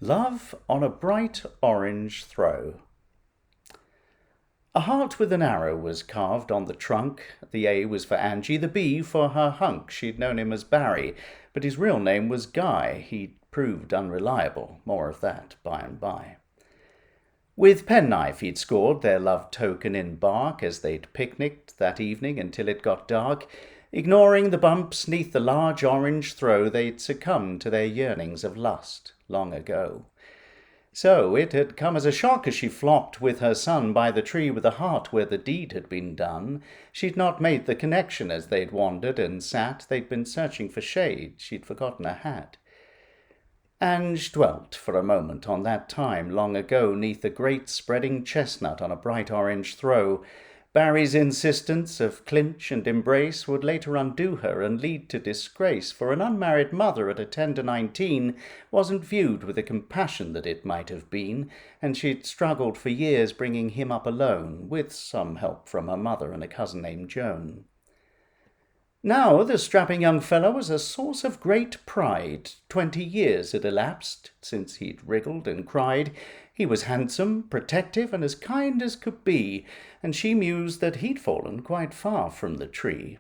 Love on a bright orange throw. A heart with an arrow was carved on the trunk. The A was for Angie, the B for her hunk. She'd known him as Barry, but his real name was Guy. He'd proved unreliable. More of that by and by. With penknife he'd scored their love token in bark as they'd picnicked that evening until it got dark. Ignoring the bumps neath the large orange throw, they'd succumbed to their yearnings of lust long ago. So it had come as a shock as she flocked with her son by the tree with a heart where the deed had been done. She'd not made the connection as they'd wandered and sat. They'd been searching for shade. She'd forgotten her hat. Ange dwelt for a moment on that time long ago neath a great spreading chestnut on a bright orange throw. Barry's insistence of clinch and embrace would later undo her and lead to disgrace, for an unmarried mother at a tender 19 wasn't viewed with the compassion that it might have been, and she'd struggled for years bringing him up alone, with some help from her mother and a cousin named Joan. Now the strapping young fellow was a source of great pride. 20 years had elapsed since he'd wriggled and cried. He was handsome, protective, and as kind as could be, and she mused that he'd fallen quite far from the tree.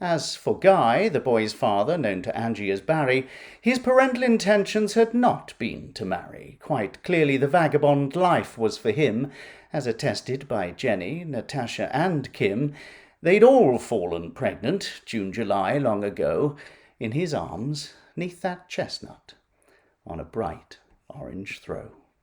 As for Guy, the boy's father, known to Angie as Barry, his parental intentions had not been to marry. Quite clearly the vagabond life was for him, as attested by Jenny, Natasha, and Kim. They'd all fallen pregnant, June, July, long ago, in his arms, neath that chestnut, on a bright orange throw.